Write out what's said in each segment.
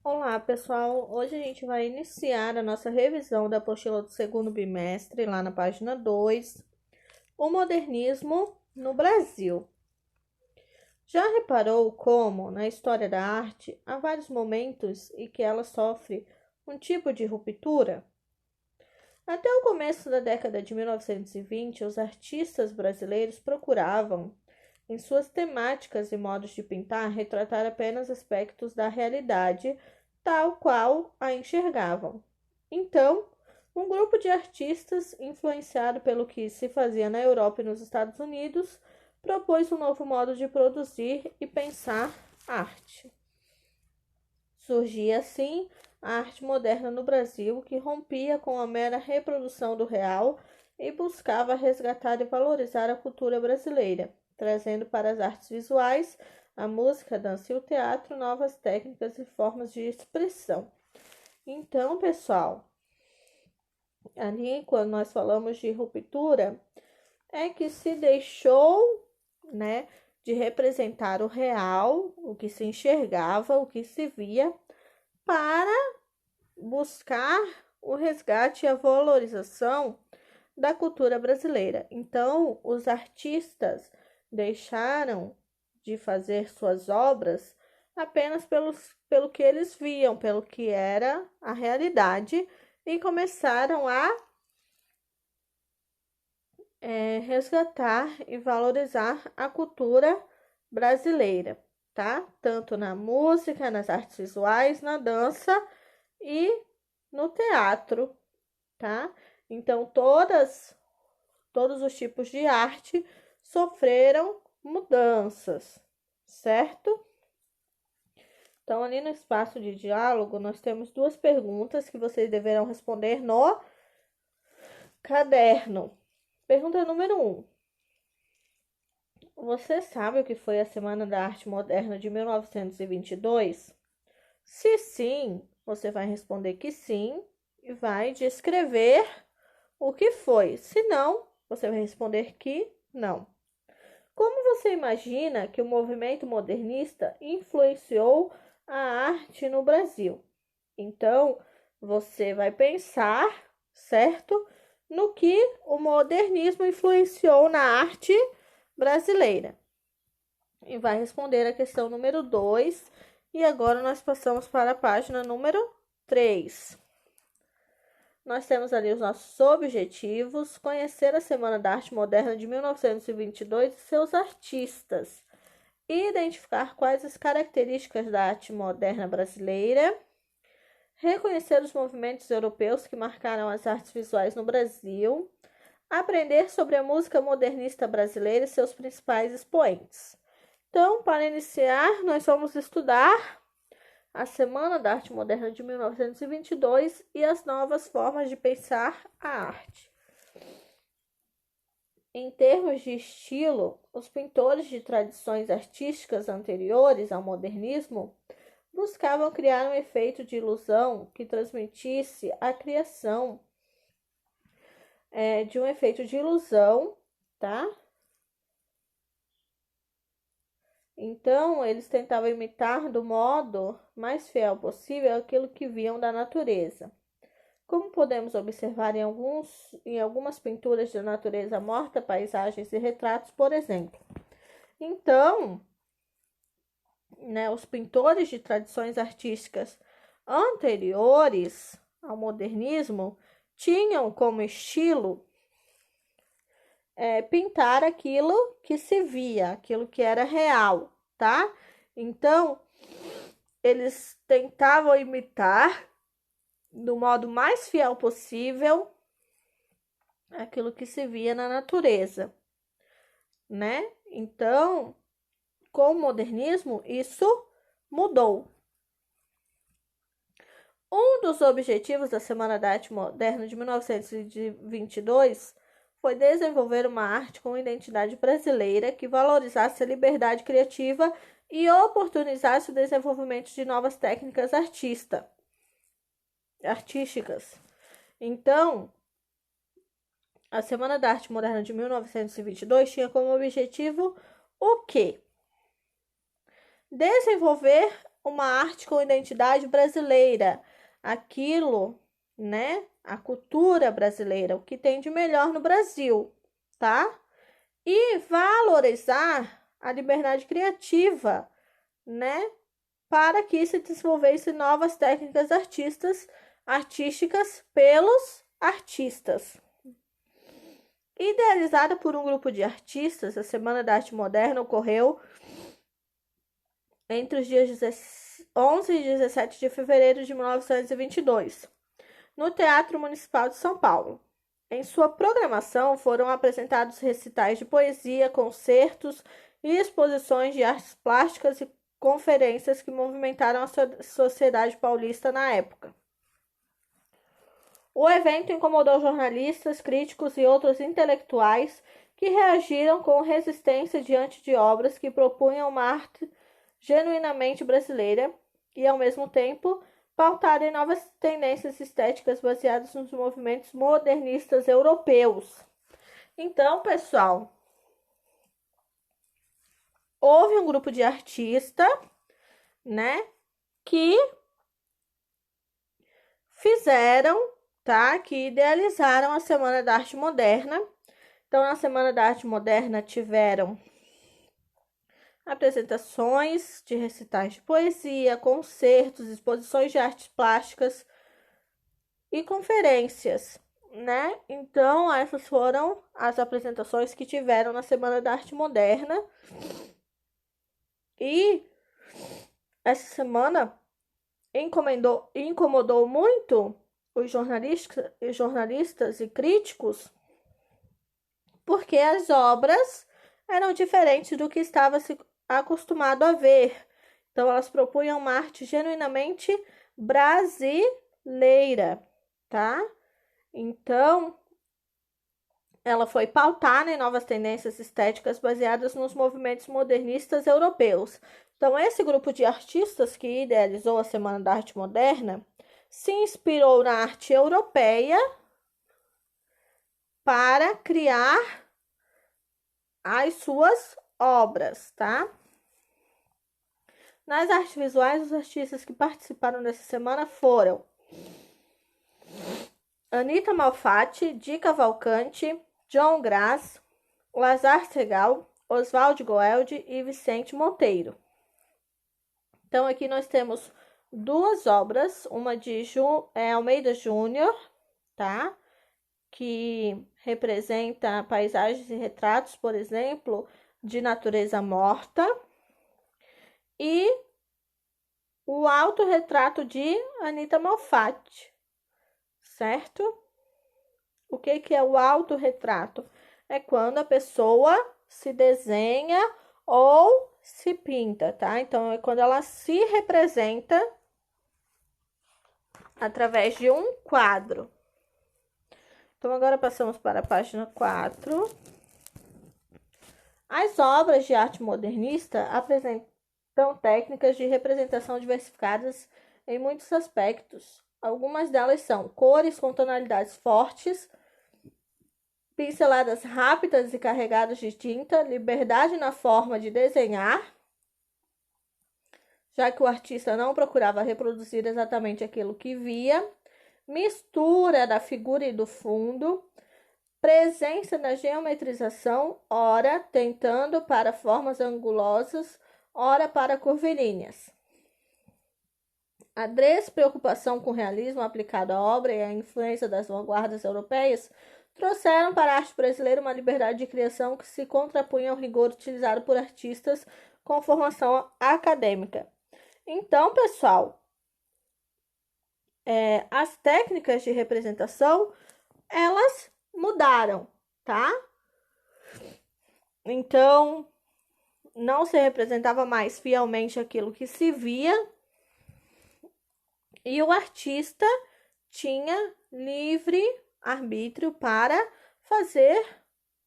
Olá, pessoal. Hoje a gente vai iniciar a nossa revisão da apostila do segundo bimestre, lá na página 2, o modernismo no Brasil. Já reparou como, na história da arte, há vários momentos em que ela sofre um tipo de ruptura? Até o começo da década de 1920, os artistas brasileiros procuravam, em suas temáticas e modos de pintar, retratar apenas aspectos da realidade tal qual a enxergavam. Então, um grupo de artistas, influenciado pelo que se fazia na Europa e nos Estados Unidos, propôs um novo modo de produzir e pensar arte. Surgia assim a arte moderna no Brasil, que rompia com a mera reprodução do real e buscava resgatar e valorizar a cultura brasileira, trazendo para as artes visuais, a música, a dança e o teatro novas técnicas e formas de expressão. Então, pessoal, ali quando nós falamos de ruptura, é que se deixou, né, de representar o real, o que se enxergava, o que se via, para buscar o resgate e a valorização da cultura brasileira. Então, os artistas deixaram de fazer suas obras apenas pelo que eles viam, pelo que era a realidade, e começaram a resgatar e valorizar a cultura brasileira, tá? Tanto na música, nas artes visuais, na dança e no teatro, tá? Então, todos os tipos de arte sofreram mudanças, certo? Então, ali no espaço de diálogo, nós temos duas perguntas que vocês deverão responder no caderno. Pergunta número 1. Você sabe o que foi a Semana da Arte Moderna de 1922? Se sim, você vai responder que sim e vai descrever o que foi. Se não, você vai responder que não. Como você imagina que o movimento modernista influenciou a arte no Brasil? Então, você vai pensar, certo? No que o modernismo influenciou na arte brasileira. E vai responder a questão número 2. E agora nós passamos para a página número 3. Nós temos ali os nossos objetivos: conhecer a Semana da Arte Moderna de 1922 e seus artistas, identificar quais as características da arte moderna brasileira, reconhecer os movimentos europeus que marcaram as artes visuais no Brasil, aprender sobre a música modernista brasileira e seus principais expoentes. Então, para iniciar, nós vamos estudar a Semana da Arte Moderna de 1922 e as novas formas de pensar a arte. Em termos de estilo, os pintores de tradições artísticas anteriores ao modernismo buscavam criar um efeito de ilusão que transmitisse a criação de um efeito de ilusão, tá? Então, eles tentavam imitar do modo mais fiel possível aquilo que viam da natureza. Como podemos observar em algumas pinturas de natureza morta, paisagens e retratos, por exemplo. Então, né, os pintores de tradições artísticas anteriores ao modernismo tinham como estilo pintar aquilo que se via, aquilo que era real, tá? Então, eles tentavam imitar do modo mais fiel possível aquilo que se via na natureza, né? Então, com o modernismo, isso mudou. Um dos objetivos da Semana da Arte Moderna de 1922 foi desenvolver uma arte com identidade brasileira que valorizasse a liberdade criativa e oportunizasse o desenvolvimento de novas técnicas artísticas. Então, a Semana da Arte Moderna de 1922 tinha como objetivo o quê? Desenvolver uma arte com identidade brasileira, aquilo, né? A cultura brasileira, o que tem de melhor no Brasil, tá? E valorizar a liberdade criativa, né? Para que se desenvolvesse novas técnicas artísticas pelos artistas. Idealizada por um grupo de artistas, a Semana da Arte Moderna ocorreu entre os dias 11 e 17 de fevereiro de 1922, no Teatro Municipal de São Paulo. Em sua programação foram apresentados recitais de poesia, concertos e exposições de artes plásticas e conferências que movimentaram a sociedade paulista na época. O evento incomodou jornalistas, críticos e outros intelectuais que reagiram com resistência diante de obras que propunham uma arte genuinamente brasileira e, ao mesmo tempo, pautarem novas tendências estéticas baseadas nos movimentos modernistas europeus. Então, pessoal, houve um grupo de artistas, né, que fizeram, tá, que idealizaram a Semana da Arte Moderna. Então, na Semana da Arte Moderna tiveram apresentações de recitais de poesia, concertos, exposições de artes plásticas e conferências, né? Então, essas foram as apresentações que tiveram na Semana da Arte Moderna. E essa semana incomodou muito os jornalistas e críticos, porque as obras eram diferentes do que estava se acostumado a ver. Então, elas propunham uma arte genuinamente brasileira, tá? Então, ela foi pautada em novas tendências estéticas baseadas nos movimentos modernistas europeus. Então, esse grupo de artistas que idealizou a Semana da Arte Moderna se inspirou na arte europeia para criar as suas obras, tá? Nas artes visuais, os artistas que participaram dessa semana foram Anita Malfatti, Di Cavalcanti, John Grass, Lazar Segal, Oswald Goeldi e Vicente Monteiro. Então, aqui nós temos duas obras, uma de Almeida Júnior, tá? Que representa paisagens e retratos, por exemplo, de natureza morta. E o autorretrato de Anita Malfatti, certo? O que é o autorretrato? É quando a pessoa se desenha ou se pinta, tá? Então, é quando ela se representa através de um quadro. Então, agora passamos para a página 4. As obras de arte modernista apresentam técnicas de representação diversificadas em muitos aspectos. Algumas delas são cores com tonalidades fortes, pinceladas rápidas e carregadas de tinta, liberdade na forma de desenhar, já que o artista não procurava reproduzir exatamente aquilo que via, mistura da figura e do fundo, presença da geometrização, ora tentando para formas angulosas, ora para curvilíneas. A despreocupação com o realismo aplicado à obra e a influência das vanguardas europeias trouxeram para a arte brasileira uma liberdade de criação que se contrapunha ao rigor utilizado por artistas com formação acadêmica. Então, pessoal, as técnicas de representação, elas mudaram, tá? Então, não se representava mais fielmente aquilo que se via e o artista tinha livre arbítrio para fazer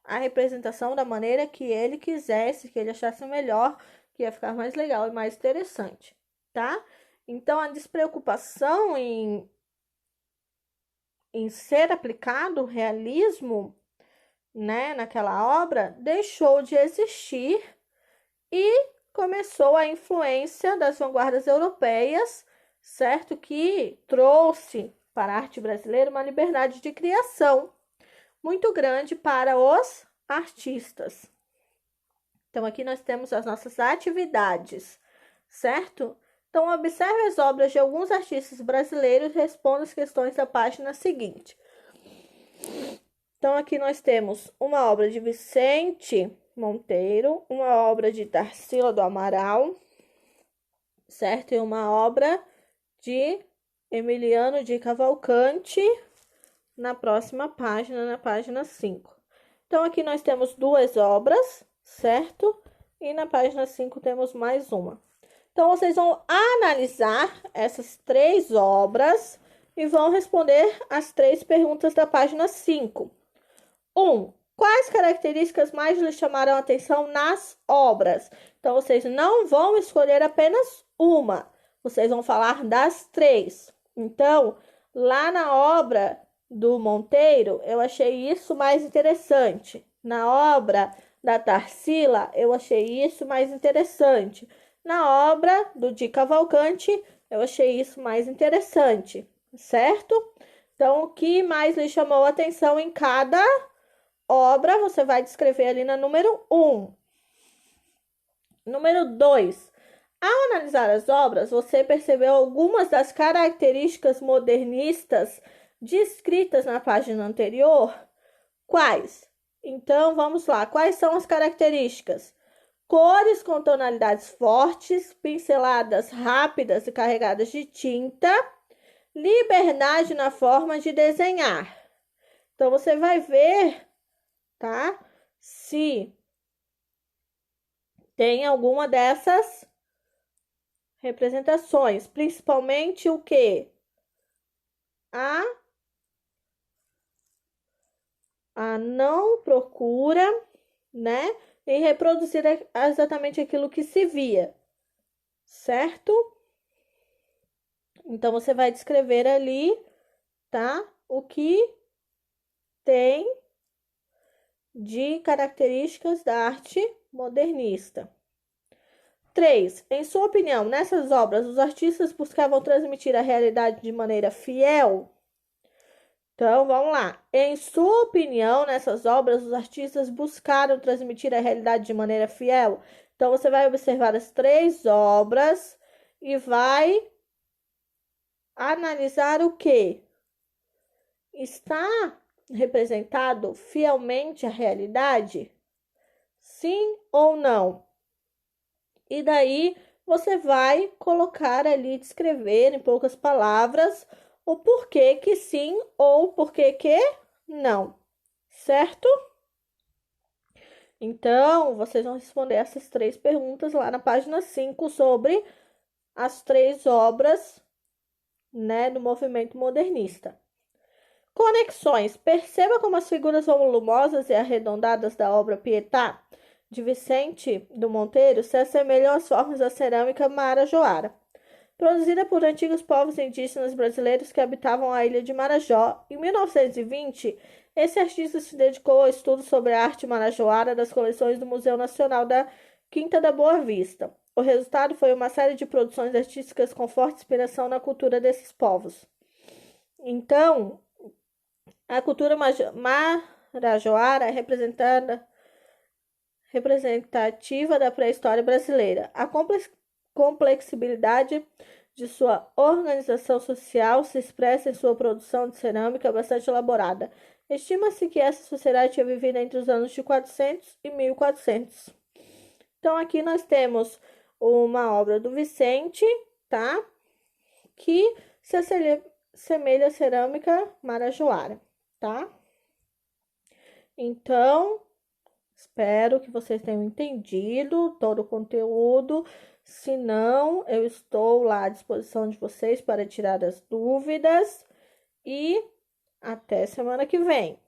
a representação da maneira que ele quisesse, que ele achasse melhor, que ia ficar mais legal e mais interessante, tá? Então, a despreocupação em ser aplicado o realismo, né, naquela obra, deixou de existir e começou a influência das vanguardas europeias, certo? Que trouxe para a arte brasileira uma liberdade de criação muito grande para os artistas. Então, aqui nós temos as nossas atividades, certo? Então, observe as obras de alguns artistas brasileiros e responda as questões da página seguinte. Então, aqui nós temos uma obra de Vicente Monteiro, uma obra de Tarsila do Amaral, certo? E uma obra de Emiliano de Cavalcante, na próxima página, na página 5. Então, aqui nós temos duas obras, certo? E na página 5 temos mais uma. Então, vocês vão analisar essas 3 obras e vão responder as 3 perguntas da página 5. 1. Quais características mais lhe chamaram a atenção nas obras? Então, vocês não vão escolher apenas uma, vocês vão falar das 3. Então, lá na obra do Monteiro, eu achei isso mais interessante. Na obra da Tarsila, eu achei isso mais interessante. Na obra do Di Cavalcante, eu achei isso mais interessante, certo? Então, o que mais lhe chamou a atenção em cada obra, você vai descrever ali na número 1. Número 2. Ao analisar as obras, você percebeu algumas das características modernistas descritas na página anterior? Quais? Então, vamos lá. Quais são as características? Cores com tonalidades fortes, pinceladas rápidas e carregadas de tinta, liberdade na forma de desenhar. Então, você vai ver, tá? Se tem alguma dessas representações, principalmente o que? A não procura, né? E reproduzir exatamente aquilo que se via, certo? Então, você vai descrever ali, tá? O que tem de características da arte modernista. 3. Em sua opinião, nessas obras, os artistas buscavam transmitir a realidade de maneira fiel? Então, vamos lá. Em sua opinião, nessas obras, os artistas buscaram transmitir a realidade de maneira fiel? Então, você vai observar as 3 obras e vai analisar o que? Está representado fielmente a realidade? Sim ou não? E daí, você vai colocar ali, descrever em poucas palavras o porquê que sim ou porquê que não, certo? Então, vocês vão responder essas 3 perguntas lá na página 5 sobre as 3 obras, né, do movimento modernista. Conexões. Perceba como as figuras volumosas e arredondadas da obra Pietà, de Vicente do Monteiro, se assemelham às formas da cerâmica marajoara, produzida por antigos povos indígenas brasileiros que habitavam a ilha de Marajó. Em 1920, esse artista se dedicou ao estudo sobre a arte marajoara das coleções do Museu Nacional da Quinta da Boa Vista. O resultado foi uma série de produções artísticas com forte inspiração na cultura desses povos. Então, a cultura marajoara é representativa da pré-história brasileira. A complexibilidade de sua organização social se expressa em sua produção de cerâmica bastante elaborada. Estima-se que essa sociedade tinha vivido entre os anos de 400 e 1400. Então, aqui nós temos uma obra do Vicente, tá? Que se assemelha à cerâmica marajoara, tá? Então, espero que vocês tenham entendido todo o conteúdo. Se não, eu estou lá à disposição de vocês para tirar as dúvidas. E até semana que vem.